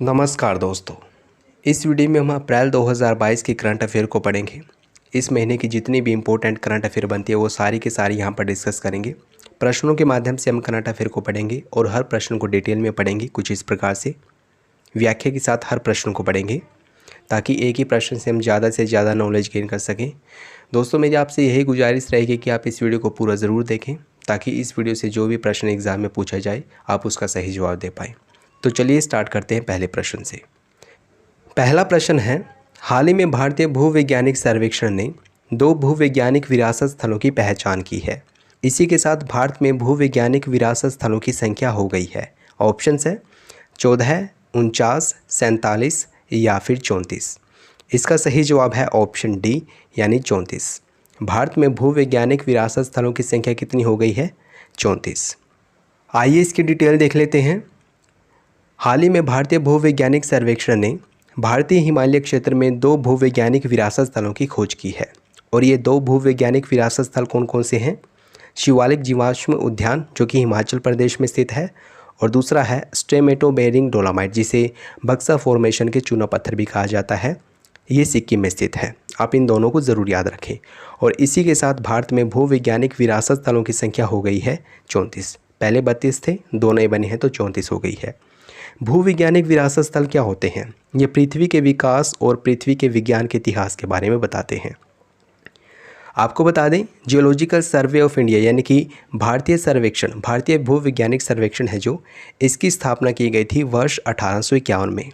नमस्कार दोस्तों। इस वीडियो में हम अप्रैल 2022 के करंट अफेयर को पढ़ेंगे। इस महीने की जितनी भी इम्पोर्टेंट करंट अफेयर बनती है वो सारी की सारी यहाँ पर डिस्कस करेंगे। प्रश्नों के माध्यम से हम करंट अफेयर को पढ़ेंगे और हर प्रश्न को डिटेल में पढ़ेंगे। कुछ इस प्रकार से व्याख्या के साथ हर प्रश्न को पढ़ेंगे ताकि एक ही प्रश्न से हम ज़्यादा से ज़्यादा नॉलेज गेन कर सकें। दोस्तों, मेरी आपसे यही गुजारिश रहेगी कि आप इस वीडियो को पूरा ज़रूर देखें ताकि इस वीडियो से जो भी प्रश्न एग्ज़ाम में पूछा जाए आप उसका सही जवाब दे पाएँ। तो चलिए स्टार्ट करते हैं पहले प्रश्न से। पहला प्रश्न है, हाल ही में भारतीय भूवैज्ञानिक सर्वेक्षण ने 2 भूवैज्ञानिक विरासत स्थलों की पहचान की है। इसी के साथ भारत में भूवैज्ञानिक विरासत स्थलों की संख्या हो गई है। ऑप्शंस है 14, 49, 47 या फिर 34। इसका सही जवाब है ऑप्शन डी यानी 34। भारत में भूवैज्ञानिक विरासत स्थलों की संख्या कितनी हो गई है? 34। आइए इसकी डिटेल देख लेते हैं। हाल ही में भारतीय भूवैज्ञानिक सर्वेक्षण ने भारतीय हिमालय क्षेत्र में 2 भूवैज्ञानिक विरासत स्थलों की खोज की है और ये 2 भूवैज्ञानिक विरासत स्थल कौन कौन से हैं? शिवालिक जीवाश्म उद्यान जो कि हिमाचल प्रदेश में स्थित है और दूसरा है स्ट्रेमेटो बेरिंग डोलामाइट जिसे बक्सा फॉर्मेशन के चूना पत्थर भी कहा जाता है। ये सिक्किम में स्थित है। आप इन दोनों को ज़रूर याद रखें। और इसी के साथ भारत में भूवैज्ञानिक विरासत स्थलों की संख्या हो गई है 34। पहले 32 थे, 2 नए बने हैं तो 34 हो गई है। भूवैज्ञानिक विरासत स्थल क्या होते हैं? ये पृथ्वी के विकास और पृथ्वी के विज्ञान के इतिहास के बारे में बताते हैं। आपको बता दें, जियोलॉजिकल सर्वे ऑफ इंडिया यानी कि भारतीय भूवैज्ञानिक सर्वेक्षण है जो, इसकी स्थापना की गई थी वर्ष 1851 में।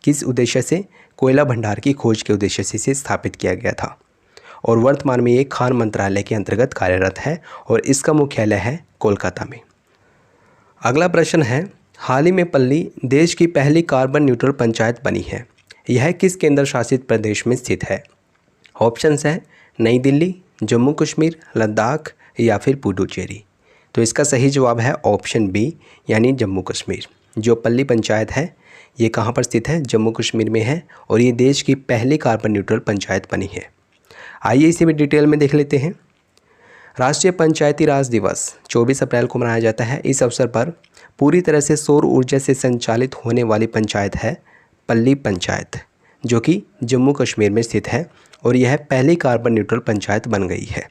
किस उद्देश्य से? कोयला भंडार की खोज के उद्देश्य से इसे स्थापित किया गया था और वर्तमान में ये खान मंत्रालय के अंतर्गत कार्यरत है और इसका मुख्यालय है कोलकाता में। अगला प्रश्न है, हाल ही में पल्ली देश की पहली कार्बन न्यूट्रल पंचायत बनी है। यह किस केंद्र शासित प्रदेश में स्थित है? ऑप्शंस हैं नई दिल्ली, जम्मू कश्मीर, लद्दाख या फिर पुडुचेरी। तो इसका सही जवाब है ऑप्शन बी यानी जम्मू कश्मीर। जो पल्ली पंचायत है ये कहाँ पर स्थित है? जम्मू कश्मीर में है और ये देश की पहली कार्बन न्यूट्रल पंचायत बनी है। आइए इसे भी डिटेल में देख लेते हैं। राष्ट्रीय पंचायती राज दिवस 24 अप्रैल को मनाया जाता है। इस अवसर पर पूरी तरह से सौर ऊर्जा से संचालित होने वाली पंचायत है पल्ली पंचायत जो कि जम्मू कश्मीर में स्थित है और यह पहली कार्बन न्यूट्रल पंचायत बन गई है।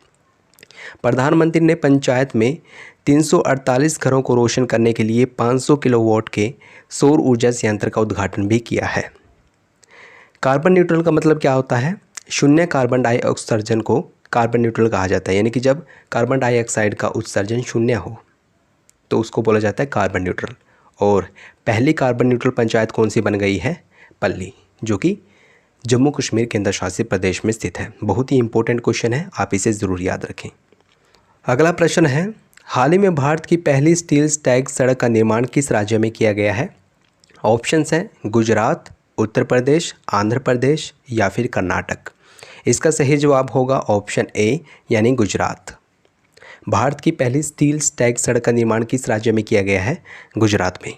प्रधानमंत्री ने पंचायत में 348 घरों को रोशन करने के लिए 500 किलोवाट के सौर ऊर्जा संयंत्र का उद्घाटन भी किया है। कार्बन न्यूट्रल का मतलब क्या होता है? शून्य कार्बन डाइऑक्साइड उत्सर्जन को कार्बन न्यूट्रल कहा जाता है, यानी कि जब कार्बन डाइऑक्साइड का उत्सर्जन शून्य हो तो उसको बोला जाता है कार्बन न्यूट्रल। और पहली कार्बन न्यूट्रल पंचायत कौन सी बन गई है? पल्ली, जो कि जम्मू कश्मीर केंद्र शासित प्रदेश में स्थित है। बहुत ही इंपॉर्टेंट क्वेश्चन है, आप इसे ज़रूर याद रखें। अगला प्रश्न है, हाल ही में भारत की पहली स्टील स्टैग सड़क का निर्माण किस राज्य में किया गया है? ऑप्शंस हैं गुजरात, उत्तर प्रदेश, आंध्र प्रदेश या फिर कर्नाटक। इसका सही जवाब होगा ऑप्शन ए यानी गुजरात। भारत की पहली स्टील स्टैग सड़क का निर्माण किस राज्य में किया गया है? गुजरात में।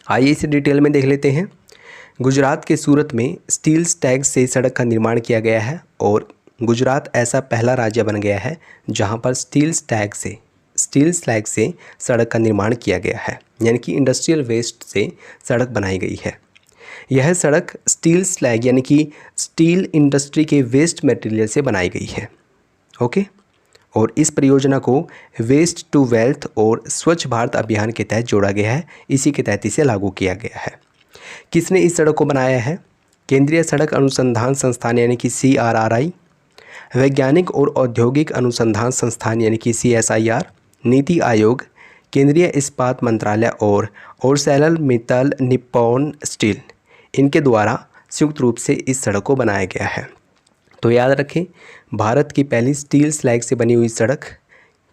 आइए इसे डिटेल में देख लेते हैं। गुजरात के सूरत में स्टील स्टैग से सड़क का निर्माण किया गया है और गुजरात ऐसा पहला राज्य बन गया है जहां पर स्टील स्लैग से सड़क का निर्माण किया गया है, यानी कि इंडस्ट्रियल वेस्ट से सड़क बनाई गई है। यह सड़क स्टील स्लैग यानी कि स्टील इंडस्ट्री के वेस्ट मटेरियल से बनाई गई है। ओके, और इस परियोजना को वेस्ट टू वेल्थ और स्वच्छ भारत अभियान के तहत जोड़ा गया है। इसी के तहत इसे लागू किया गया है। किसने इस सड़क को बनाया है? केंद्रीय सड़क अनुसंधान संस्थान यानी कि CRRI, वैज्ञानिक और औद्योगिक अनुसंधान संस्थान यानी कि CSIR, नीति आयोग, केंद्रीय इस्पात मंत्रालय और ओरसैलल मित्तल निप्पॉन स्टील, इनके द्वारा संयुक्त रूप से इस सड़क को बनाया गया है। तो याद रखें, भारत की पहली स्टील स्लैग से बनी हुई सड़क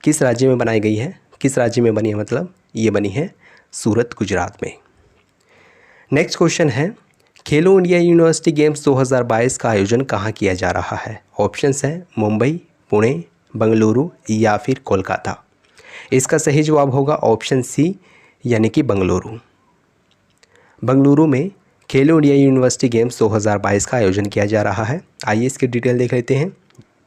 किस राज्य में बनाई गई है? किस राज्य में बनी है? मतलब ये बनी है सूरत, गुजरात में। नेक्स्ट क्वेश्चन है, खेलो इंडिया यूनिवर्सिटी गेम्स 2022 का आयोजन कहाँ किया जा रहा है? ऑप्शंस हैं मुंबई, पुणे, बंगलुरु या फिर कोलकाता। इसका सही जवाब होगा ऑप्शन सी यानी कि बंगलुरु। बंगलुरु में खेलो इंडिया यूनिवर्सिटी गेम्स 2022 का आयोजन किया जा रहा है। आइए इसकी डिटेल देख लेते हैं।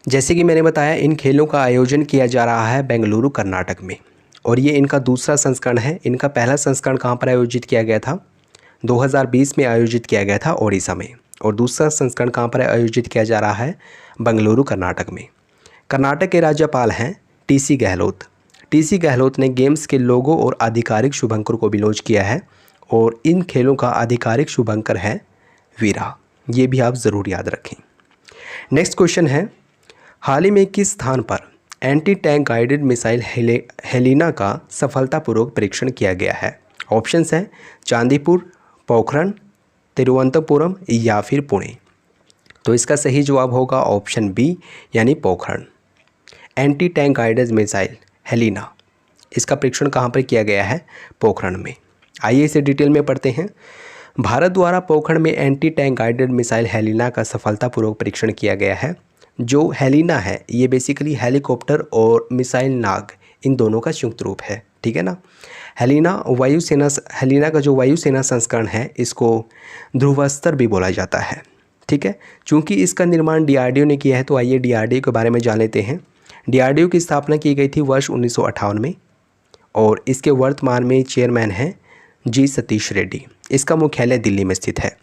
जैसे कि मैंने बताया, इन खेलों का आयोजन किया जा रहा है बेंगलुरु, कर्नाटक में और ये इनका दूसरा संस्करण है। इनका पहला संस्करण कहाँ पर आयोजित किया गया था? 2020 में आयोजित किया गया था ओडिशा में। और दूसरा संस्करण कहाँ पर आयोजित किया जा रहा है? बेंगलुरु कर्नाटक में। कर्नाटक के राज्यपाल हैं टीसी गहलोत। टीसी गहलोत ने गेम्स के लोगो और आधिकारिक शुभंकर को भी लॉन्च किया है और इन खेलों का आधिकारिक शुभंकर है वीरा। ये भी आप ज़रूर याद रखें। नेक्स्ट क्वेश्चन है, हाल ही में किस स्थान पर anti tank guided missile Helina का सफलतापूर्वक परीक्षण किया गया है? ऑप्शंस हैं चांदीपुर, पोखरण, तिरुवनंतपुरम या फिर पुणे। तो इसका सही जवाब होगा ऑप्शन बी यानी Pokhran. Anti tank guided missile Helina, इसका परीक्षण कहाँ पर किया गया है? पोखरण में। आइए इसे डिटेल में पढ़ते हैं। भारत द्वारा पोखरण में anti tank guided missile Helina का सफलतापूर्वक परीक्षण किया गया है। जो हेलिना है ये बेसिकली हेलीकॉप्टर और मिसाइल नाग इन दोनों का संयुक्त रूप है, ठीक है ना। हेलिना का जो वायुसेना संस्करण है इसको ध्रुवस्तर भी बोला जाता है, ठीक है। चूँकि इसका निर्माण डीआरडीओ ने किया है तो आइए डीआरडीओ के बारे में जान लेते हैं। डीआरडीओ की स्थापना की गई थी वर्ष 1958 में और इसके वर्तमान में चेयरमैन हैं जी सतीश रेड्डी। इसका मुख्यालय दिल्ली में स्थित है।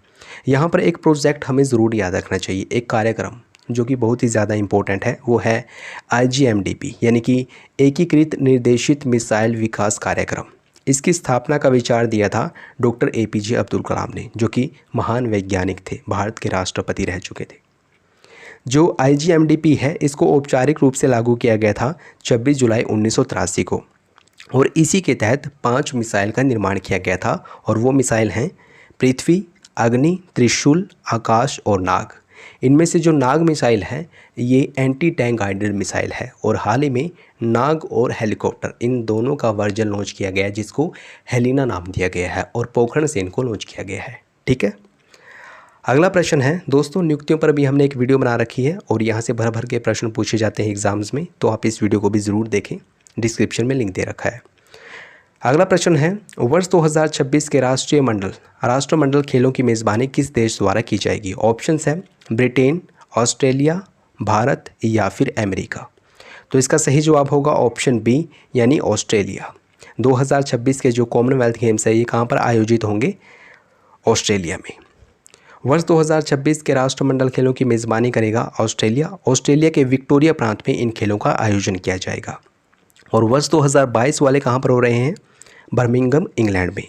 यहाँ पर एक प्रोजेक्ट हमें ज़रूर याद रखना चाहिए, एक कार्यक्रम जो कि बहुत ही ज़्यादा इम्पोर्टेंट है, वो है IGMDP यानी कि एकीकृत निर्देशित मिसाइल विकास कार्यक्रम। इसकी स्थापना का विचार दिया था डॉक्टर APJ अब्दुल कलाम ने, जो कि महान वैज्ञानिक थे, भारत के राष्ट्रपति रह चुके थे। जो IGMDP है इसको औपचारिक रूप से लागू किया गया था 26 जुलाई 1983 को और इसी के तहत 5 मिसाइल का निर्माण किया गया था और वो मिसाइल हैं पृथ्वी, अग्नि, त्रिशूल, आकाश और नाग। इनमें से जो नाग मिसाइल है ये एंटी टैंक गाइडेड मिसाइल है और हाल ही में नाग और हेलीकॉप्टर इन दोनों का वर्जन लॉन्च किया गया है जिसको हेलिना नाम दिया गया है और पोखरण से इनको लॉन्च किया गया है, ठीक है। अगला प्रश्न है दोस्तों, नियुक्तियों पर भी हमने एक वीडियो बना रखी है और यहाँ से भर भर के प्रश्न पूछे जाते हैं एग्जाम्स में, तो आप इस वीडियो को भी ज़रूर देखें, डिस्क्रिप्शन में लिंक दे रखा है। अगला प्रश्न है, वर्ष 2026 के राष्ट्रमंडल खेलों की मेज़बानी किस देश द्वारा की जाएगी? ऑप्शंस हैं ब्रिटेन, ऑस्ट्रेलिया, भारत या फिर अमेरिका। तो इसका सही जवाब होगा ऑप्शन बी यानी ऑस्ट्रेलिया। 2026 के जो कॉमनवेल्थ गेम्स है ये कहाँ पर आयोजित होंगे? ऑस्ट्रेलिया में। वर्ष 2026 के राष्ट्रमंडल खेलों की मेज़बानी करेगा ऑस्ट्रेलिया के विक्टोरिया प्रांत में इन खेलों का आयोजन किया जाएगा। और वर्ष 2022 वाले कहाँ पर हो रहे हैं? बर्मिंघम, इंग्लैंड में।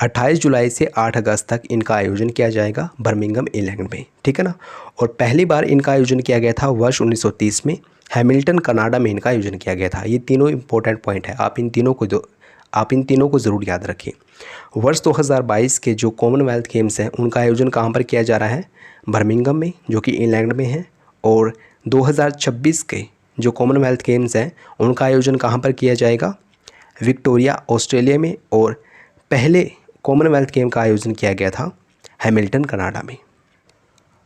28 जुलाई से 8 अगस्त तक इनका आयोजन किया जाएगा बर्मिंघम, इंग्लैंड में, ठीक है ना। और पहली बार इनका आयोजन किया गया था वर्ष 1930 में हैमिल्टन, कनाडा में इनका आयोजन किया गया था। ये तीनों इंपॉर्टेंट पॉइंट है, आप इन तीनों को ज़रूर याद रखें। वर्ष 2022 के जो कॉमनवेल्थ गेम्स हैं उनका आयोजन कहाँ पर किया जा रहा है? बर्मिंघम में, जो कि इंग्लैंड में है। और 2026 के जो कॉमनवेल्थ गेम्स हैं उनका आयोजन कहाँ पर किया जाएगा? विक्टोरिया, ऑस्ट्रेलिया में। और पहले कॉमनवेल्थ गेम का आयोजन किया गया था हैमिल्टन, कनाडा में।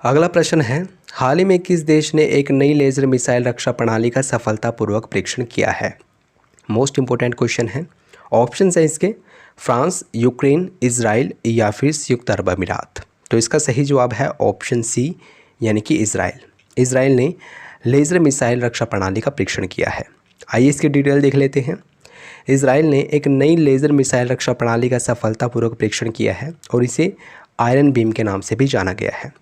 अगला प्रश्न है, हाल ही में किस देश ने एक नई लेज़र मिसाइल रक्षा प्रणाली का सफलतापूर्वक परीक्षण किया है? मोस्ट इंपॉर्टेंट क्वेश्चन है। ऑप्शन है इसके फ्रांस, यूक्रेन, इजराइल या फिर संयुक्त अरब अमीरात। तो इसका सही जवाब है ऑप्शन सी यानी कि इजराइल। इजराइल ने लेज़र मिसाइल रक्षा प्रणाली का परीक्षण किया है। आइए इसकी डिटेल देख लेते हैं। इजराइल ने एक नई लेज़र मिसाइल रक्षा प्रणाली का सफलतापूर्वक परीक्षण किया है और इसे आयरन बीम के नाम से भी जाना गया है।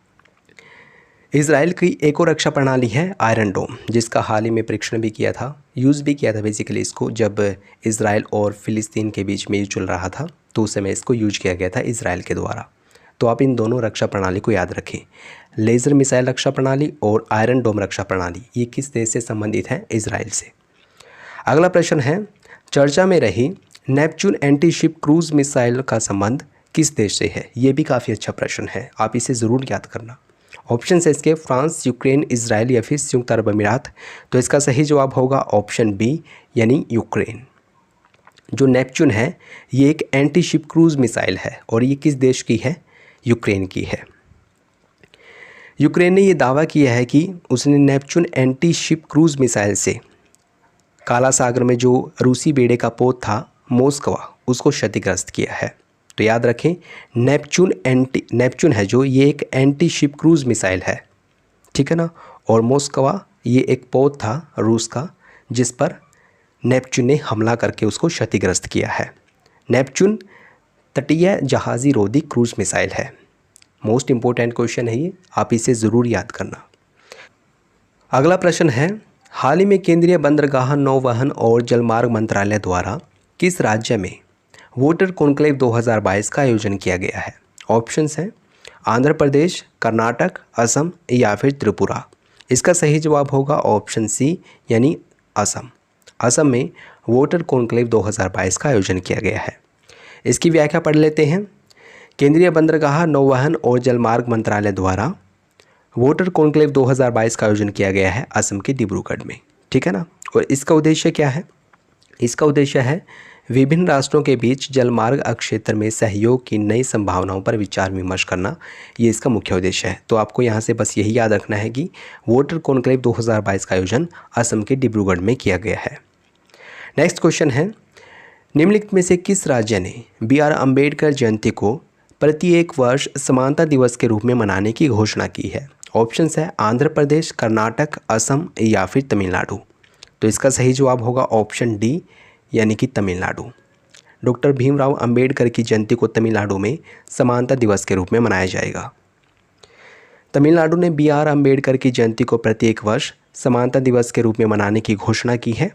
इजराइल की एक और रक्षा प्रणाली है आयरन डोम, जिसका हाल ही में परीक्षण भी किया था, यूज़ भी किया था बेसिकली इसको, जब इजराइल और फ़िलिस्तीन के बीच में चल रहा था तो उस समय इसको यूज किया गया था इजराइल के द्वारा। तो आप इन दोनों रक्षा प्रणाली को याद रखें, लेज़र मिसाइल रक्षा प्रणाली और आयरन डोम रक्षा प्रणाली, ये किस देश से संबंधित है? इजराइल से। अगला प्रश्न है, चर्चा में रही Neptune anti ship cruise missile का संबंध किस देश से है? ये भी काफ़ी अच्छा प्रश्न है, आप इसे ज़रूर याद करना। ऑप्शन है इसके फ्रांस, यूक्रेन, इजराइल या फिर संयुक्त अरब अमीरात। तो इसका सही जवाब होगा ऑप्शन बी यानी यूक्रेन। जो नेपच्यून है ये एक एंटी शिप क्रूज मिसाइल है और ये किस देश की है? यूक्रेन की है। यूक्रेन ने ये दावा किया है कि उसने Neptune anti ship cruise missile से काला सागर में जो रूसी बेड़े का पोत था मोस्कवा, उसको क्षतिग्रस्त किया है। तो याद रखें, नेपच्यून है जो ये एक एंटी शिप क्रूज मिसाइल है, ठीक है ना। और मोस्कवा ये एक पोत था रूस का जिस पर नेपच्यून ने हमला करके उसको क्षतिग्रस्त किया है। नेपच्यून तटीय जहाज़ी रोधी क्रूज मिसाइल है। मोस्ट इम्पोर्टेंट क्वेश्चन है ये, आप इसे ज़रूर याद करना। अगला प्रश्न है, हाल ही में केंद्रीय बंदरगाह, नौवहन और जलमार्ग मंत्रालय द्वारा किस राज्य में वोटर कॉन्क्लेव 2022 का आयोजन किया गया है? ऑप्शंस हैं आंध्र प्रदेश, कर्नाटक, असम या फिर त्रिपुरा। इसका सही जवाब होगा ऑप्शन सी यानी असम। असम में वोटर कॉन्क्लेव 2022 का आयोजन किया गया है। इसकी व्याख्या पढ़ लेते हैं। केंद्रीय बंदरगाह, नौवहन और जलमार्ग मंत्रालय द्वारा वोटर कॉन्क्लेव 2022 का आयोजन किया गया है असम के डिब्रूगढ़ में, ठीक है ना। और इसका उद्देश्य क्या है? इसका उद्देश्य है विभिन्न राष्ट्रों के बीच जलमार्ग क्षेत्र में सहयोग की नई संभावनाओं पर विचार विमर्श करना, ये इसका मुख्य उद्देश्य है। तो आपको यहाँ से बस यही याद रखना है कि वोटर कॉन्क्लेव 2022 का आयोजन असम के डिब्रूगढ़ में किया गया है। नेक्स्ट क्वेश्चन है, निम्नलिखित में से किस राज्य ने BR अम्बेडकर जयंती को प्रत्येक वर्ष समानता दिवस के रूप में मनाने की घोषणा की है? ऑप्शंस है आंध्र प्रदेश, कर्नाटक, असम या फिर तमिलनाडु। तो इसका सही जवाब होगा ऑप्शन डी यानी कि तमिलनाडु। डॉक्टर भीमराव अंबेडकर की जयंती को तमिलनाडु में समानता दिवस के रूप में मनाया जाएगा। तमिलनाडु ने BR अम्बेडकर की जयंती को प्रत्येक वर्ष समानता दिवस के रूप में मनाने की घोषणा की है।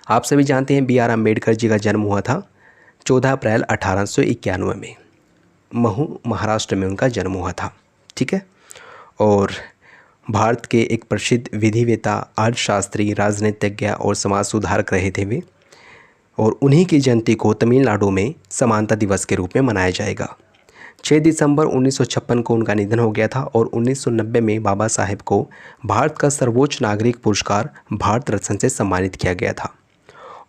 आप सभी जानते हैं BR अम्बेडकर जी का जन्म हुआ था 14 अप्रैल 1891 में। महू, महाराष्ट्र में उनका जन्म हुआ था, ठीक है। और भारत के एक प्रसिद्ध विधिवेता, अर्थशास्त्री, राजनीतिज्ञ और समाज सुधारक रहे थे वे। और उन्हीं की जयंती को तमिलनाडु में समानता दिवस के रूप में मनाया जाएगा। 6 दिसंबर 1956 को उनका निधन हो गया था और 1990 में बाबा साहेब को भारत का सर्वोच्च नागरिक पुरस्कार भारत रत्न से सम्मानित किया गया था।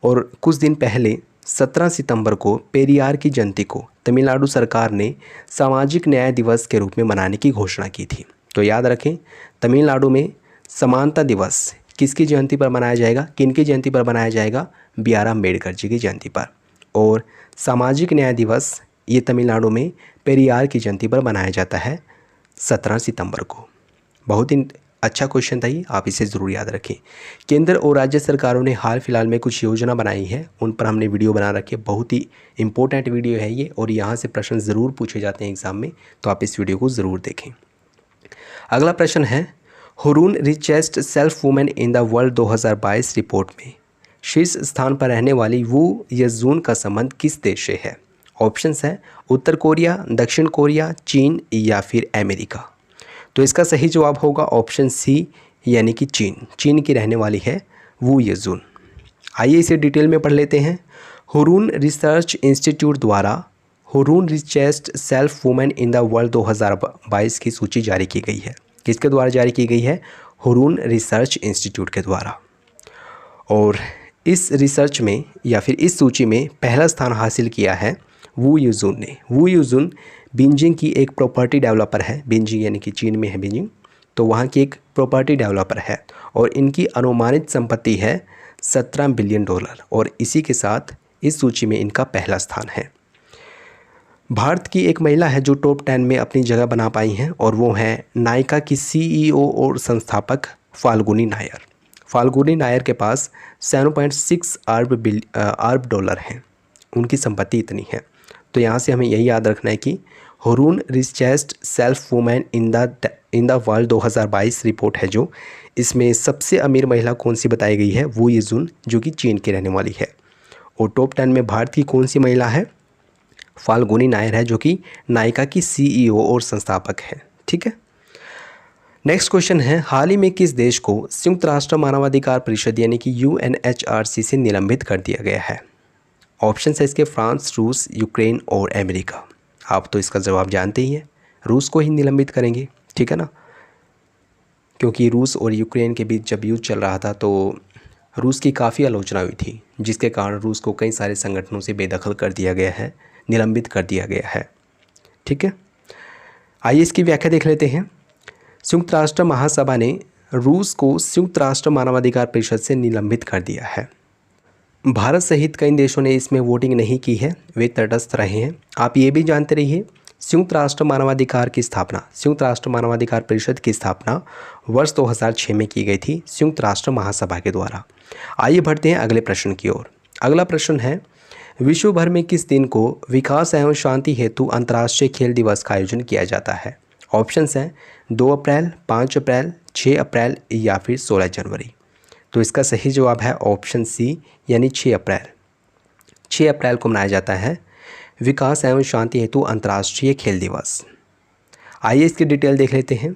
और कुछ दिन पहले 17 सितंबर को पेरियार की जयंती को तमिलनाडु सरकार ने सामाजिक न्याय दिवस के रूप में मनाने की घोषणा की थी। तो याद रखें, तमिलनाडु में समानता दिवस किसकी जयंती पर मनाया जाएगा, किनकी जयंती पर मनाया जाएगा? BR अम्बेडकर जी की जयंती पर। और सामाजिक न्याय दिवस ये तमिलनाडु में पेरियार की जयंती पर मनाया जाता है 17 सितंबर को। बहुत ही अच्छा क्वेश्चन था ये, आप इसे ज़रूर याद रखें। केंद्र और राज्य सरकारों ने हाल फिलहाल में कुछ योजना बनाई है, उन पर हमने वीडियो बना रखी है। बहुत ही इंपॉर्टेंट वीडियो है ये और यहाँ से प्रश्न ज़रूर पूछे जाते हैं एग्ज़ाम में, तो आप इस वीडियो को ज़रूर देखें। अगला प्रश्न है, Hurun richest self women in the world 2022 report में शीर्ष स्थान पर रहने वाली वू यजून का संबंध किस देश से है? ऑप्शंस है उत्तर कोरिया, दक्षिण कोरिया, चीन या फिर अमेरिका। तो इसका सही जवाब होगा ऑप्शन सी यानी कि चीन। चीन की रहने वाली है वू यजून। आइए इसे डिटेल में पढ़ लेते हैं। हुरून रिसर्च इंस्टीट्यूट द्वारा Hurun richest self women in the world 2022 की सूची जारी की गई है। किसके द्वारा जारी की गई है? हुरून रिसर्च इंस्टीट्यूट के द्वारा। और इस रिसर्च में या फिर इस सूची में पहला स्थान हासिल किया है वू यजून ने। वू यजून बीजिंग की एक प्रॉपर्टी डेवलपर है। बीजिंग यानी कि चीन में है बीजिंग, तो वहाँ की एक प्रॉपर्टी डेवलपर है और इनकी अनुमानित संपत्ति है $17 बिलियन और इसी के साथ इस सूची में इनका पहला स्थान है। भारत की एक महिला है जो टॉप 10 में अपनी जगह बना पाई हैं और वो हैं नायका की CEO और संस्थापक फाल्गुनी नायर। फाल्गुनी नायर के पास 7.6 अरब डॉलर हैं, उनकी संपत्ति इतनी है। तो यहाँ से हमें यही याद रखना है कि Hurun richest self women in the world 2022 report है जो, इसमें सबसे अमीर महिला कौन सी बताई गई है? वू यजून, जो कि चीन की रहने वाली है। और टॉप 10 में भारत की कौन सी महिला है? फाल्गुनी नायर है, जो कि नायका की CEO और संस्थापक है, ठीक है। नेक्स्ट क्वेश्चन है, हाल ही में किस देश को संयुक्त राष्ट्र मानवाधिकार परिषद यानी कि UNHRC से निलंबित कर दिया गया है? ऑप्शन है इसके फ्रांस, रूस, यूक्रेन और अमेरिका। आप तो इसका जवाब जानते ही हैं, रूस को ही निलंबित करेंगे, ठीक है ना। क्योंकि रूस और यूक्रेन के बीच जब युद्ध चल रहा था तो रूस की काफ़ी आलोचना हुई थी, जिसके कारण रूस को कई सारे संगठनों से बेदखल कर दिया गया है, निलंबित कर दिया गया है, ठीक है। आइए इसकी व्याख्या देख लेते हैं। संयुक्त राष्ट्र महासभा ने रूस को संयुक्त राष्ट्र मानवाधिकार परिषद से निलंबित कर दिया है। भारत सहित कई देशों ने इसमें वोटिंग नहीं की है, वे तटस्थ रहे हैं। आप ये भी जानते रहिए, संयुक्त राष्ट्र मानवाधिकार की स्थापना, संयुक्त राष्ट्र मानवाधिकार परिषद की स्थापना वर्ष 2006 में की गई थी संयुक्त राष्ट्र महासभा के द्वारा। आइए बढ़ते हैं अगले प्रश्न की ओर। अगला प्रश्न है, विश्व भर में किस दिन को विकास एवं शांति हेतु अंतर्राष्ट्रीय खेल दिवस का आयोजन किया जाता है? ऑप्शंस हैं 2 अप्रैल, 5 अप्रैल, 6 अप्रैल या फिर 16 जनवरी। तो इसका सही जवाब है ऑप्शन सी यानी 6 अप्रैल। 6 अप्रैल को मनाया जाता है विकास एवं शांति हेतु अंतर्राष्ट्रीय खेल दिवस। आइए इसकी डिटेल देख लेते हैं।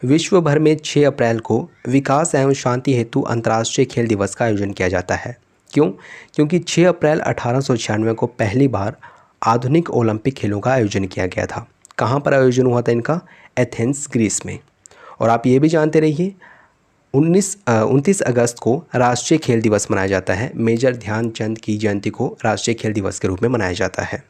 विश्व भर में 6 अप्रैल को विकास एवं शांति हेतु अंतर्राष्ट्रीय खेल दिवस का आयोजन किया जाता है। क्यों? क्योंकि 6 अप्रैल 1896 को पहली बार आधुनिक ओलंपिक खेलों का आयोजन किया गया था। कहाँ पर आयोजन हुआ था इनका? एथेंस, ग्रीस में। और आप ये भी जानते रहिए 29 अगस्त को राष्ट्रीय खेल दिवस मनाया जाता है। मेजर ध्यानचंद की जयंती को राष्ट्रीय खेल दिवस के रूप में मनाया जाता है।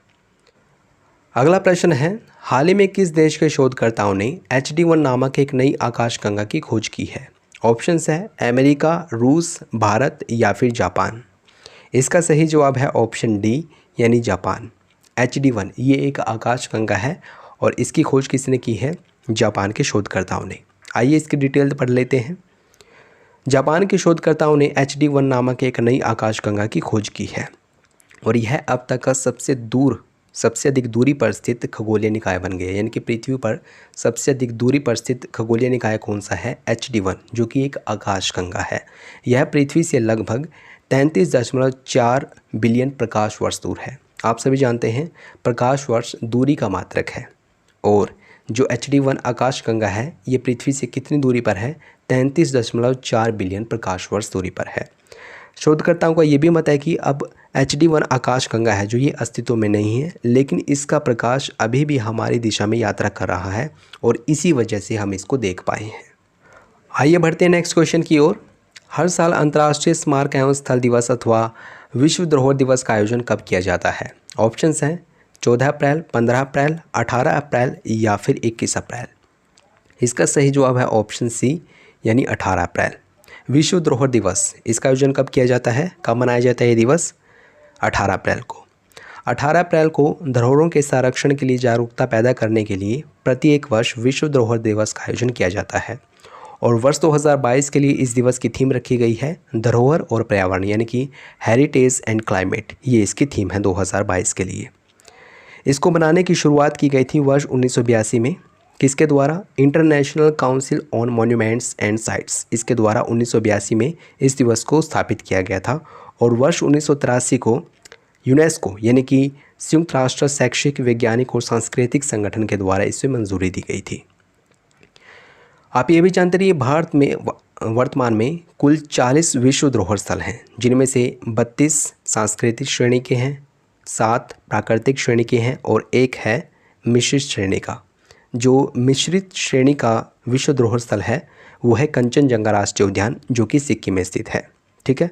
अगला प्रश्न है, हाल ही में किस देश के शोधकर्ताओं ने HD1 नामक एक नई आकाशगंगा की खोज की है? ऑप्शंस है अमेरिका, रूस, भारत या फिर जापान। इसका सही जवाब है ऑप्शन डी यानी जापान। HD1 ये एक आकाशगंगा है और इसकी खोज किसने की है? जापान के शोधकर्ताओं ने। आइए इसकी डिटेल पढ़ लेते हैं। जापान के शोधकर्ताओं ने HD1 नामक एक नई आकाशगंगा की खोज की है और यह अब तक का सबसे अधिक दूरी पर स्थित खगोलीय निकाय बन गया। यानी कि पृथ्वी पर सबसे अधिक दूरी पर स्थित खगोलीय निकाय कौन सा है? HD1, जो कि एक आकाशगंगा है। यह पृथ्वी से लगभग 33.4 बिलियन प्रकाश वर्ष दूर है। आप सभी जानते हैं प्रकाश वर्ष दूरी का मात्रक है और जो HD1 आकाशगंगा है ये पृथ्वी से कितनी दूरी पर है? 33.4 बिलियन प्रकाश वर्ष दूरी पर है। शोधकर्ताओं का ये भी मत है कि अब HD1 आकाशगंगा है जो ये अस्तित्व में नहीं है, लेकिन इसका प्रकाश अभी भी हमारी दिशा में यात्रा कर रहा है और इसी वजह से हम इसको देख पाए हैं। आइए बढ़ते हैं नेक्स्ट क्वेश्चन की ओर। हर साल अंतर्राष्ट्रीय स्मारक एवं स्थल दिवस अथवा विश्व धरोहर दिवस का आयोजन कब किया जाता है? ऑप्शंस हैं 14 अप्रैल, 15 अप्रैल, 18 अप्रैल या फिर 21 अप्रैल। इसका सही जवाब है ऑप्शन सी यानी 18 अप्रैल। विश्व धरोहर दिवस इसका आयोजन कब किया जाता है? कब मनाया जाता है ये दिवस? 18 अप्रैल को। 18 अप्रैल को धरोहरों के संरक्षण के लिए जागरूकता पैदा करने के लिए प्रत्येक वर्ष विश्व धरोहर दिवस का आयोजन किया जाता है और वर्ष 2022 के लिए इस दिवस की थीम रखी गई है धरोहर और पर्यावरण, यानी कि हेरिटेज एंड क्लाइमेट। ये इसकी थीम है 2022 के लिए। इसको बनाने की शुरुआत की गई थी वर्ष 1982 में। किसके द्वारा? International council on monuments and sites, इसके द्वारा 1982 में इस दिवस को स्थापित किया गया था और वर्ष 1983 को यूनेस्को यानी कि संयुक्त राष्ट्र शैक्षिक, वैज्ञानिक और सांस्कृतिक संगठन के द्वारा इसे मंजूरी दी गई थी। आप ये भी जानते रहिए भारत में वर्तमान में कुल 40 विश्व धरोहर स्थल हैं, जिनमें से 32 सांस्कृतिक श्रेणी के हैं, 7 प्राकृतिक श्रेणी के हैं और 1 है मिश्रित श्रेणी का। जो मिश्रित श्रेणी का विश्व धरोहर स्थल है वो है कंचनजंगा राष्ट्रीय उद्यान, जो कि सिक्किम में स्थित है। ठीक है।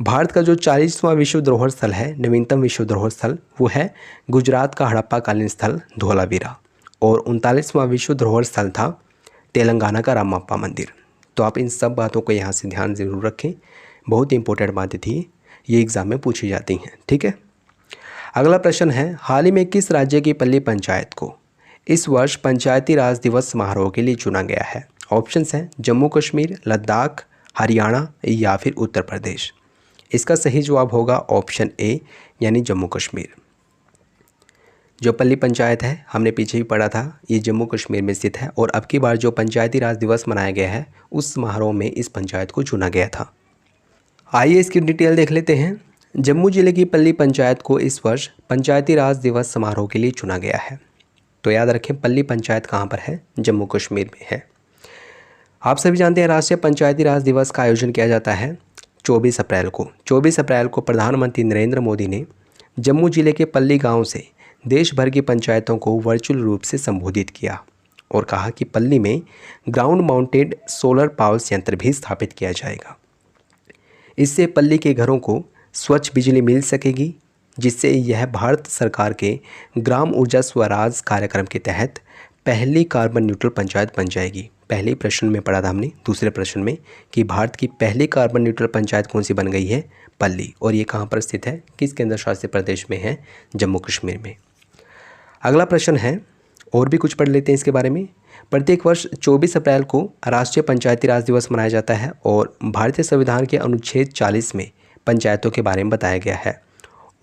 भारत का जो 40वां विश्व धरोहर स्थल है, नवीनतम विश्व धरोहर स्थल, वो है गुजरात का हड़प्पा कालीन स्थल धोलावीरा और 39वां विश्व धरोहर स्थल था तेलंगाना का रामप्पा मंदिर। तो आप इन सब बातों को यहाँ से ध्यान ज़रूर रखें, बहुत ही इंपॉर्टेंट बातें थी, ये एग्ज़ाम में पूछी जाती हैं। ठीक है। अगला प्रश्न है, हाल ही में किस राज्य की पल्ली पंचायत को इस वर्ष पंचायती राज दिवस समारोह के लिए चुना गया है? ऑप्शंस हैं जम्मू कश्मीर, लद्दाख, हरियाणा या फिर उत्तर प्रदेश। इसका सही जवाब होगा ऑप्शन ए यानी जम्मू कश्मीर। जो पल्ली पंचायत है हमने पीछे ही पढ़ा था, ये जम्मू कश्मीर में स्थित है और अब की बार जो पंचायती राज दिवस मनाया गया है उस समारोह में इस पंचायत को चुना गया था। आइए इसकी डिटेल देख लेते हैं। जम्मू जिले की पल्ली पंचायत को इस वर्ष पंचायती राज दिवस समारोह के लिए चुना गया है। तो याद रखें पल्ली पंचायत कहाँ पर है? जम्मू कश्मीर में है। आप सभी जानते हैं राष्ट्रीय पंचायती राज दिवस का आयोजन किया जाता है 24 अप्रैल को। 24 अप्रैल को प्रधानमंत्री नरेंद्र मोदी ने जम्मू जिले के पल्ली गांव से देश भर की पंचायतों को वर्चुअल रूप से संबोधित किया और कहा कि पल्ली में ग्राउंड माउंटेड सोलर पावर संयंत्र भी स्थापित किया जाएगा। इससे पल्ली के घरों को स्वच्छ बिजली मिल सकेगी, जिससे यह भारत सरकार के ग्राम ऊर्जा स्वराज कार्यक्रम के तहत पहली कार्बन न्यूट्रल पंचायत बन जाएगी। पहले प्रश्न में पढ़ा था हमने, दूसरे प्रश्न में, कि भारत की पहली कार्बन न्यूट्रल पंचायत कौन सी बन गई है? पल्ली। और ये कहाँ पर स्थित है? किस केंद्र शासित प्रदेश में है? जम्मू कश्मीर में। अगला प्रश्न है, और भी कुछ पढ़ लेते हैं इसके बारे में। प्रत्येक वर्ष 24 अप्रैल को राष्ट्रीय पंचायती राज दिवस मनाया जाता है और भारतीय संविधान के अनुच्छेद 40 में पंचायतों के बारे में बताया गया है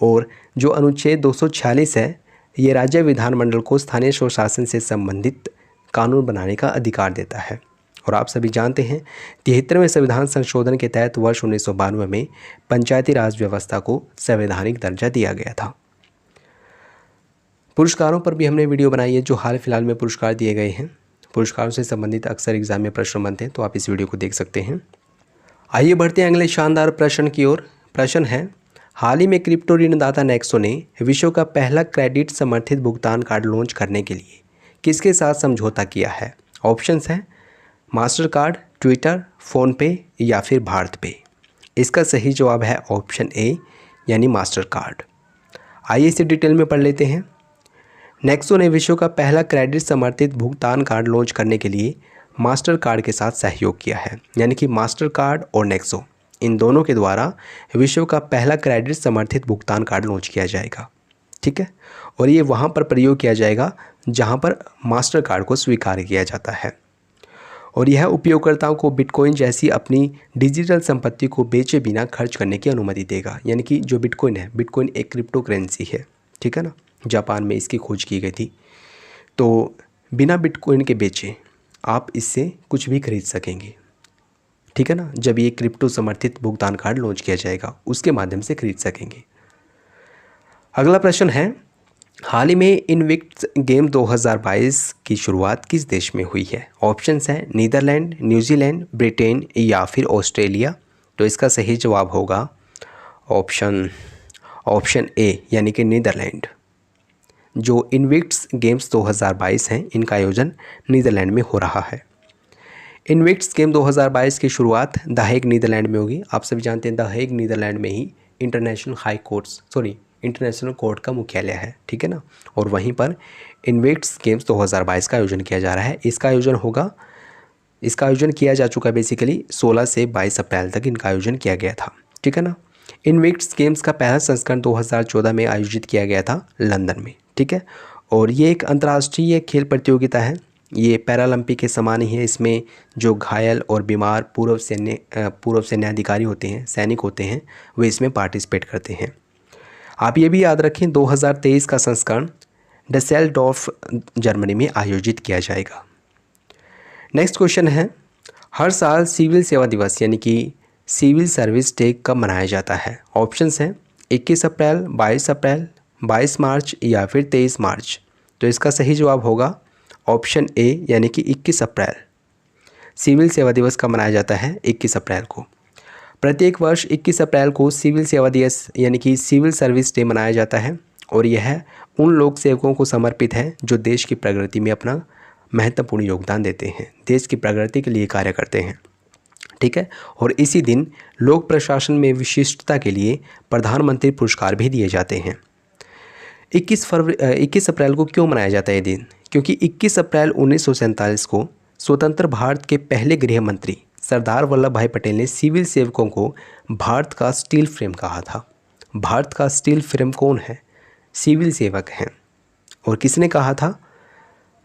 और जो अनुच्छेद 246 है ये राज्य विधानमंडल को स्थानीय स्वशासन से संबंधित कानून बनाने का अधिकार देता है। और आप सभी जानते हैं 73वें संविधान संशोधन के तहत वर्ष 1992 में पंचायती राज व्यवस्था को संवैधानिक दर्जा दिया गया था। पुरस्कारों पर भी हमने वीडियो बनाई है जो हाल फिलहाल में पुरस्कार दिए गए हैं। पुरस्कारों से संबंधित अक्सर एग्जाम में प्रश्न बनते हैं, तो आप इस वीडियो को देख सकते हैं। आइए बढ़ते हैं अगले शानदार प्रश्न की ओर। प्रश्न है, हाल ही में क्रिप्टो ऋणदाता नेक्सो ने विश्व का पहला क्रेडिट समर्थित भुगतान कार्ड लॉन्च करने के लिए किसके साथ समझौता किया है? ऑप्शंस हैं मास्टर कार्ड, ट्विटर, फ़ोनपे या फिर भारत पे। इसका सही जवाब है ऑप्शन ए यानी मास्टर कार्ड। आइए इसे डिटेल में पढ़ लेते हैं। नेक्सो ने विश्व का पहला क्रेडिट समर्थित भुगतान कार्ड लॉन्च करने के लिए मास्टर कार्ड के साथ सहयोग किया है, यानी कि मास्टर कार्ड और नेक्सो इन दोनों के द्वारा विश्व का पहला क्रेडिट समर्थित भुगतान कार्ड लॉन्च किया जाएगा। ठीक है, और ये वहाँ पर प्रयोग किया जाएगा जहाँ पर मास्टर कार्ड को स्वीकार किया जाता है। और यह उपयोगकर्ताओं को बिटकॉइन जैसी अपनी डिजिटल संपत्ति को बेचे बिना खर्च करने की अनुमति देगा। यानी कि जो बिटकॉइन है, बिटकॉइन एक क्रिप्टो करेंसी है, ठीक है ना, जापान में इसकी खोज की गई थी। तो बिना बिटकॉइन के बेचे आप इससे कुछ भी खरीद सकेंगे, ठीक है ना। जब ये क्रिप्टो समर्थित भुगतान कार्ड लॉन्च किया जाएगा उसके माध्यम से खरीद सकेंगे। अगला प्रश्न है, हाल ही में इनविक्ट्स गेम 2022 की शुरुआत किस देश में हुई है? ऑप्शंस हैं नीदरलैंड, न्यूजीलैंड, ब्रिटेन या फिर ऑस्ट्रेलिया। तो इसका सही जवाब होगा ऑप्शन ए यानी कि नीदरलैंड। जो इनविक्ट्स गेम्स 2022 हैं इनका आयोजन नीदरलैंड में हो रहा है। इनविक्ट्स गेम 2022 की शुरुआत द हेग नीदरलैंड में होगी। आप सभी जानते हैं द हेग नीदरलैंड में ही इंटरनेशनल कोर्ट का मुख्यालय है, ठीक है ना। और वहीं पर इनविक्ट्स गेम्स 2022 का आयोजन किया जा रहा है। इसका आयोजन किया जा चुका है बेसिकली 16 से 22 अप्रैल तक इनका आयोजन किया गया था, ठीक है ना। इनविक्ट्स गेम्स का पहला संस्करण 2014 में आयोजित किया गया था लंदन में, ठीक है। और ये एक अंतर्राष्ट्रीय खेल प्रतियोगिता है। ये पैरालंपिक के समान ही है। इसमें जो घायल और बीमार पूर्व सैन्य अधिकारी होते हैं, सैनिक होते हैं, वे इसमें पार्टिसिपेट करते हैं। आप ये भी याद रखें 2023 का संस्करण डसेल्डॉर्फ जर्मनी में आयोजित किया जाएगा। नेक्स्ट क्वेश्चन है, हर साल सिविल सेवा दिवस यानी कि सिविल सर्विस डे कब मनाया जाता है? ऑप्शंस हैं 21 अप्रैल, 22 अप्रैल, 22 मार्च या फिर 23 मार्च। तो इसका सही जवाब होगा ऑप्शन ए यानी कि 21 अप्रैल। सिविल सेवा दिवस कब मनाया जाता है? 21 अप्रैल को। प्रत्येक वर्ष 21 अप्रैल को सिविल सेवा दिवस यानी कि सिविल सर्विस डे मनाया जाता है। और यह उन लोक सेवकों को समर्पित है जो देश की प्रगति में अपना महत्वपूर्ण योगदान देते हैं, देश की प्रगति के लिए कार्य करते हैं, ठीक है। और इसी दिन लोक प्रशासन में विशिष्टता के लिए प्रधानमंत्री पुरस्कार भी दिए जाते हैं। 21 अप्रैल को क्यों मनाया जाता है ये दिन? क्योंकि 21 अप्रैल 1947 को स्वतंत्र भारत के पहले गृह मंत्री सरदार वल्लभ भाई पटेल ने सिविल सेवकों को भारत का स्टील फ्रेम कहा था। भारत का स्टील फ्रेम कौन है? सिविल सेवक हैं। और किसने कहा था?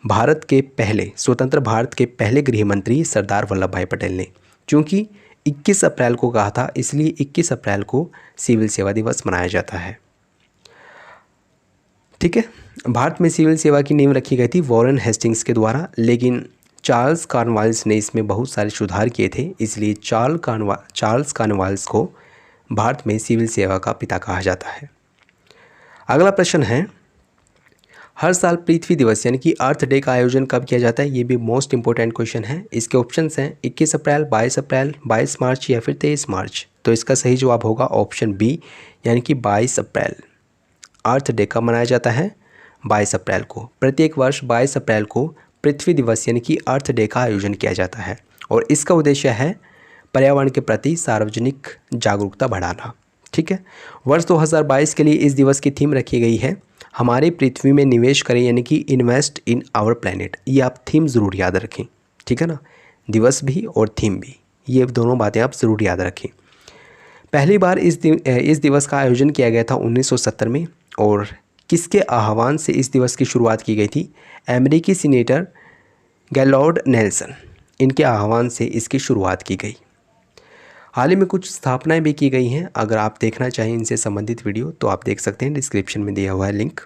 स्वतंत्र भारत के पहले गृह मंत्री सरदार वल्लभ भाई पटेल ने। क्योंकि 21 अप्रैल को कहा था इसलिए 21 अप्रैल को सिविल सेवा दिवस मनाया जाता है, ठीक है। भारत में सिविल सेवा की नींव रखी गई थी वॉरेन हेस्टिंग्स के द्वारा, लेकिन चार्ल्स कॉर्नवालिस ने इसमें बहुत सारे सुधार किए थे, इसलिए चार्ल्स कॉर्नवालिस को भारत में सिविल सेवा का पिता कहा जाता है। अगला प्रश्न है, हर साल पृथ्वी दिवस यानी कि अर्थ डे का आयोजन कब किया जाता है? ये भी मोस्ट इंपॉर्टेंट क्वेश्चन है। इसके ऑप्शंस हैं 21 अप्रैल, 22 अप्रैल, 22 मार्च या फिर 23 मार्च। तो इसका सही जवाब होगा ऑप्शन बी यानी कि 22 अप्रैल। अर्थ डे कब मनाया जाता है? 22 अप्रैल को। प्रत्येक वर्ष 22 अप्रैल को पृथ्वी दिवस यानी कि अर्थ डे का आयोजन किया जाता है और इसका उद्देश्य है पर्यावरण के प्रति सार्वजनिक जागरूकता बढ़ाना, ठीक है। वर्ष 2022 के लिए इस दिवस की थीम रखी गई है हमारे पृथ्वी में निवेश करें यानी कि इन्वेस्ट इन आवर प्लैनेट। ये आप थीम ज़रूर याद रखें, ठीक है ना। दिवस भी और थीम भी, ये दोनों बातें आप ज़रूर याद रखें। पहली बार इस दिवस का आयोजन किया गया था 1970 में। और किसके आह्वान से इस दिवस की शुरुआत की गई थी? अमेरिकी सीनेटर गैलॉर्ड नेल्सन, इनके आह्वान से इसकी शुरुआत की गई। हाल ही में कुछ स्थापनाएं भी की गई हैं। अगर आप देखना चाहें इनसे संबंधित वीडियो तो आप देख सकते हैं, डिस्क्रिप्शन में दिया हुआ है लिंक।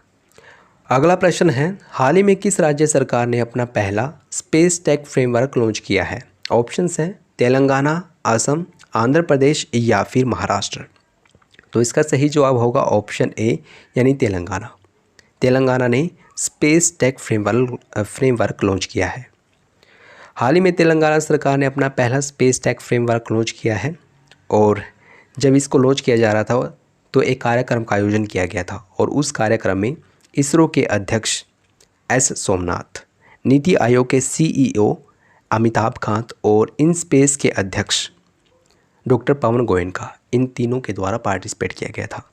अगला प्रश्न है, हाल ही में किस राज्य सरकार ने अपना पहला स्पेस टेक फ्रेमवर्क लॉन्च किया है? ऑप्शंस हैं तेलंगाना, असम, आंध्र प्रदेश या फिर महाराष्ट्र। तो इसका सही जवाब होगा ऑप्शन ए यानी तेलंगाना। तेलंगाना ने स्पेस टेक फ्रेमवर्क लॉन्च किया है। हाल ही में तेलंगाना सरकार ने अपना पहला स्पेस टेक फ्रेमवर्क लॉन्च किया है और जब इसको लॉन्च किया जा रहा था तो एक कार्यक्रम का आयोजन किया गया था और उस कार्यक्रम में इसरो के अध्यक्ष एस सोमनाथ, नीति आयोग के सीईओ अमिताभ कांत और इन स्पेस के अध्यक्ष डॉक्टर पवन गोयनका, इन तीनों के द्वारा पार्टिसिपेट किया गया था।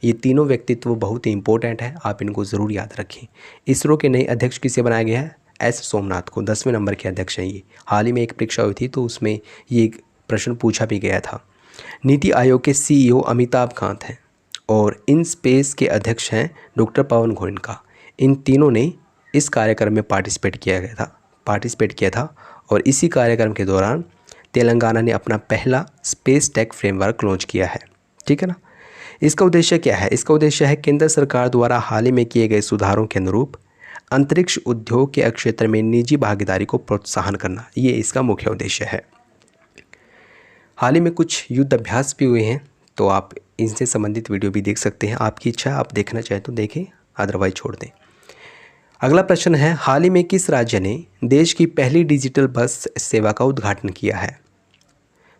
ये तीनों व्यक्तित्व बहुत ही इंपॉर्टेंट है, आप इनको ज़रूर याद रखें। इसरो के नए अध्यक्ष किसे बनाया गया है? एस सोमनाथ को, 10वें नंबर के अध्यक्ष हैं ये। हाल ही में एक परीक्षा हुई थी तो उसमें ये प्रश्न पूछा भी गया था। नीति आयोग के सीईओ अमिताभ कांत हैं और इन स्पेस के अध्यक्ष हैं डॉक्टर पवन गोयनका। इन तीनों ने इस कार्यक्रम में पार्टिसिपेट किया था और इसी कार्यक्रम के दौरान तेलंगाना ने अपना पहला स्पेस टेक फ्रेमवर्क लॉन्च किया है। ठीक है ना। इसका उद्देश्य क्या है? इसका उद्देश्य है केंद्र सरकार द्वारा हाल ही में किए गए सुधारों के अनुरूप अंतरिक्ष उद्योग के क्षेत्र में निजी भागीदारी को प्रोत्साहन करना। ये इसका मुख्य उद्देश्य है। हाल ही में कुछ युद्ध अभ्यास भी हुए हैं तो आप इनसे संबंधित वीडियो भी देख सकते हैं। आपकी इच्छा, आप देखना चाहें तो देखें, अदरवाइज छोड़ दें। अगला प्रश्न है, हाल ही में किस राज्य ने देश की पहली डिजिटल बस सेवा का उद्घाटन किया है?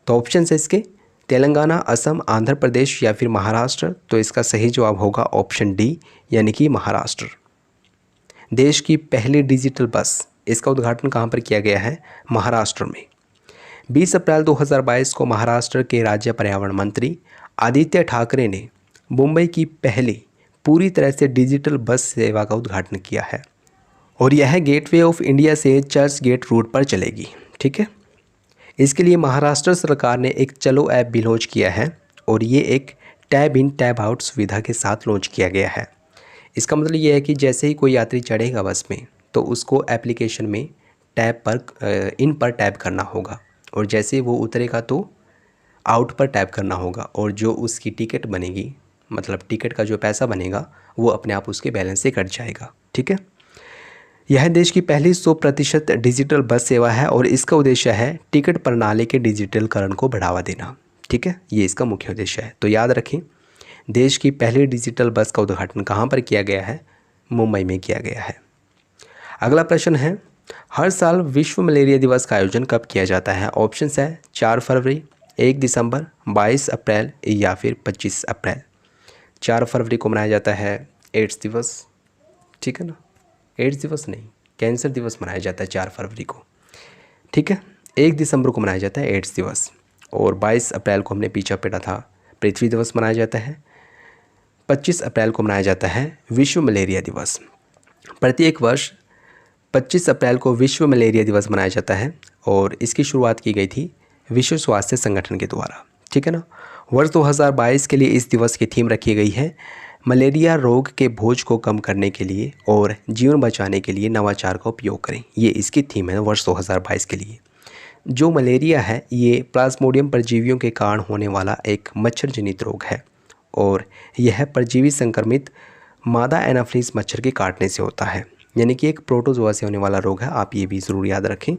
तो ऑप्शन है इसके तेलंगाना, असम, आंध्र प्रदेश या फिर महाराष्ट्र। तो इसका सही जवाब होगा ऑप्शन डी यानी कि महाराष्ट्र। देश की पहली डिजिटल बस, इसका उद्घाटन कहाँ पर किया गया है? महाराष्ट्र में। 20 अप्रैल 2022 को महाराष्ट्र के राज्य पर्यावरण मंत्री आदित्य ठाकरे ने मुंबई की पहली पूरी तरह से डिजिटल बस सेवा का उद्घाटन किया है और यह गेटवे ऑफ इंडिया से चर्च गेट रूट पर चलेगी। ठीक है। इसके लिए महाराष्ट्र सरकार ने एक चलो ऐप भी लॉन्च किया है और ये एक टैब इन टैब आउट सुविधा के साथ लॉन्च किया गया है। इसका मतलब ये है कि जैसे ही कोई यात्री चढ़ेगा बस में तो उसको एप्लीकेशन में टैब पर इन पर टैब करना होगा और जैसे वो उतरेगा तो आउट पर टैब करना होगा और जो उसकी टिकट बनेगी, मतलब टिकट का जो पैसा बनेगा वो अपने आप उसके बैलेंस से कट जाएगा। ठीक है। यह देश की पहली 100% डिजिटल बस सेवा है और इसका उद्देश्य है टिकट प्रणाली के डिजिटलकरण को बढ़ावा देना। ठीक है, ये इसका मुख्य उद्देश्य है। तो याद रखें, देश की पहली डिजिटल बस का उद्घाटन कहाँ पर किया गया है? मुंबई में किया गया है। अगला प्रश्न है, हर साल विश्व मलेरिया दिवस का आयोजन कब किया जाता है? ऑप्शंस है 4 फरवरी, 1 दिसंबर, 22 अप्रैल या फिर 25 अप्रैल। 4 फरवरी को मनाया जाता है एड्स दिवस। ठीक है ना, एड्स दिवस नहीं, कैंसर दिवस मनाया जाता है 4 फरवरी को। ठीक है। 1 दिसंबर को मनाया जाता है एड्स दिवस और 22 अप्रैल को हमने पीछा पड़ा था पृथ्वी दिवस मनाया जाता है। 25 अप्रैल को मनाया जाता है विश्व मलेरिया दिवस। प्रत्येक वर्ष 25 अप्रैल को विश्व मलेरिया दिवस मनाया जाता है और इसकी शुरुआत की गई थी विश्व स्वास्थ्य संगठन के द्वारा। ठीक है ना। वर्ष 2022 के लिए इस दिवस की थीम रखी गई है मलेरिया रोग के बोझ को कम करने के लिए और जीवन बचाने के लिए नवाचार का उपयोग करें। ये इसकी थीम है वर्ष 2022 के लिए। जो मलेरिया है ये प्लाज्मोडियम परजीवियों के कारण होने वाला एक मच्छर जनित रोग है और यह परजीवी संक्रमित मादा एनाफ्लिस मच्छर के काटने से होता है, यानी कि एक प्रोटोजोआ से होने वाला रोग है। आप ये भी ज़रूर याद रखें।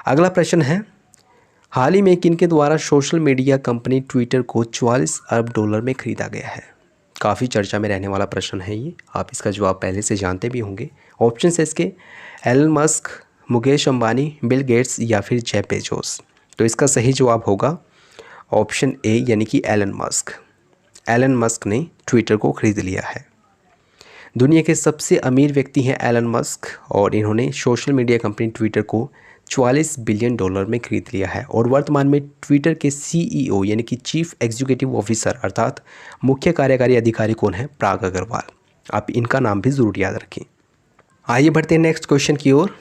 अगला प्रश्न है, हाल ही में किनके द्वारा सोशल मीडिया कंपनी ट्विटर को 44 अरब डॉलर में खरीदा गया है? काफ़ी चर्चा में रहने वाला प्रश्न है ये, आप इसका जवाब पहले से जानते भी होंगे। ऑप्शन है इसके Elon Musk, Mukesh Ambani, Bill Gates या फिर जेफ बेजोस। तो इसका सही जवाब होगा ऑप्शन ए यानी कि एलन मस्क। एलन मस्क ने ट्विटर को खरीद लिया है। दुनिया के सबसे अमीर व्यक्ति हैं एलन मस्क और इन्होंने सोशल मीडिया कंपनी ट्विटर को 44 बिलियन डॉलर में खरीद लिया है और वर्तमान में ट्विटर के सीईओ यानी कि चीफ एग्जीक्यूटिव ऑफिसर अर्थात मुख्य कार्यकारी अधिकारी कौन है? पराग अग्रवाल। आप इनका नाम भी ज़रूर याद रखें। आइए बढ़ते हैं नेक्स्ट क्वेश्चन की ओर।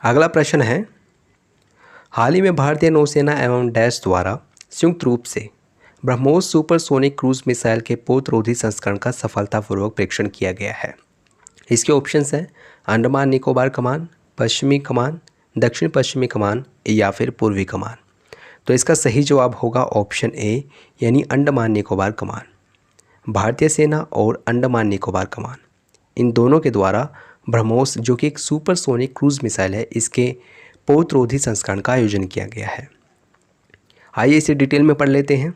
अगला प्रश्न है, हाल ही में भारतीय नौसेना एवं डैश द्वारा संयुक्त रूप से ब्रह्मोस सुपरसोनिक क्रूज मिसाइल के पोतरोधी संस्करण का सफलतापूर्वक परीक्षण किया गया है। इसके ऑप्शंस हैं अंडमान निकोबार कमान, पश्चिमी कमान, दक्षिण पश्चिमी कमान या फिर पूर्वी कमान। तो इसका सही जवाब होगा ऑप्शन ए यानी अंडमान निकोबार कमान। भारतीय सेना और अंडमान निकोबार कमान इन दोनों के द्वारा ब्रह्मोस जो कि एक सुपरसोनिक क्रूज मिसाइल है, इसके पोतरोधी संस्करण का आयोजन किया गया है। आइए इसे डिटेल में पढ़ लेते हैं।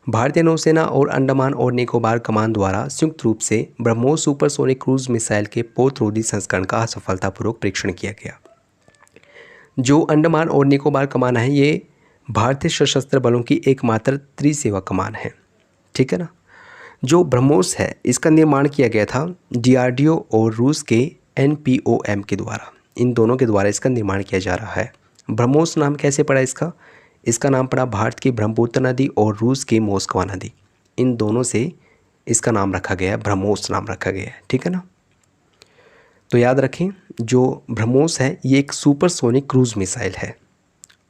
भारतीय नौसेना और अंडमान और निकोबार कमान द्वारा संयुक्त रूप से ब्रह्मोस सुपरसोनिक क्रूज मिसाइल के पोतरोधी संस्करण का सफलतापूर्वक परीक्षण किया गया। जो अंडमान और निकोबार कमान है, ये भारतीय सशस्त्र बलों की एकमात्र त्रिसेवा कमान है, ठीक है ना। जो ब्रह्मोस है इसका निर्माण किया गया था DRDO और रूस के NPOM के द्वारा, इन दोनों के द्वारा इसका निर्माण किया जा रहा है। ब्रह्मोस नाम कैसे पड़ा इसका नाम पड़ा भारत की ब्रह्मपुत्र नदी और रूस की मोस्कवा नदी, इन दोनों से इसका नाम रखा गया है, ब्रह्मोस नाम रखा गया है, ठीक है ना। तो याद रखें जो ब्रह्मोस है ये एक सुपरसोनिक क्रूज मिसाइल है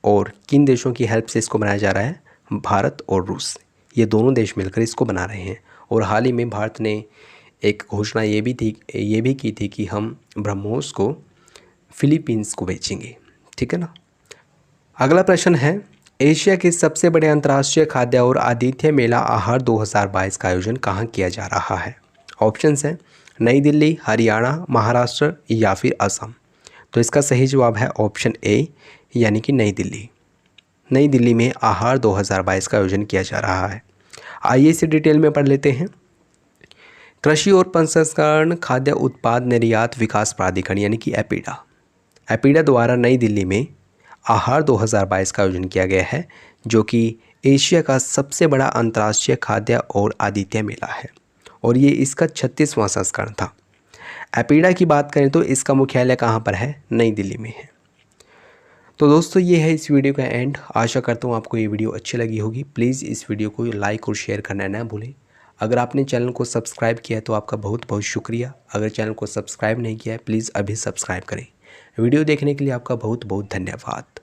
और किन देशों की हेल्प से इसको बनाया जा रहा है, भारत और रूस, ये दोनों देश मिलकर इसको बना रहे हैं। और हाल ही में भारत ने एक घोषणा ये भी की थी कि हम ब्रह्मोस को फिलीपींस को बेचेंगे, ठीक है ना। अगला प्रश्न है, एशिया के सबसे बड़े अंतर्राष्ट्रीय खाद्य और आतिथ्य मेला आहार 2022 का आयोजन कहाँ किया जा रहा है। ऑप्शंस हैं नई दिल्ली, हरियाणा, महाराष्ट्र या फिर असम। तो इसका सही जवाब है ऑप्शन ए यानी कि नई दिल्ली। नई दिल्ली में आहार 2022 का आयोजन किया जा रहा है। आइए इसे डिटेल में पढ़ लेते हैं। कृषि और प्रसंस्करण खाद्य उत्पाद निर्यात विकास प्राधिकरण यानी कि एपीडा द्वारा नई दिल्ली में आहार 2022 का आयोजन किया गया है, जो कि एशिया का सबसे बड़ा अंतर्राष्ट्रीय खाद्य और आतिथ्य मेला है और ये इसका 36वां संस्करण था। एपीडा की बात करें तो इसका मुख्यालय कहाँ पर है, नई दिल्ली में है। तो दोस्तों ये है इस वीडियो का एंड। आशा करता हूँ आपको ये वीडियो अच्छी लगी होगी। प्लीज़ इस वीडियो को लाइक और शेयर करना ना भूलें। अगर आपने चैनल को सब्सक्राइब किया है तो आपका बहुत बहुत शुक्रिया। अगर चैनल को सब्सक्राइब नहीं किया है प्लीज़ अभी सब्सक्राइब करें। वीडियो देखने के लिए आपका बहुत बहुत धन्यवाद।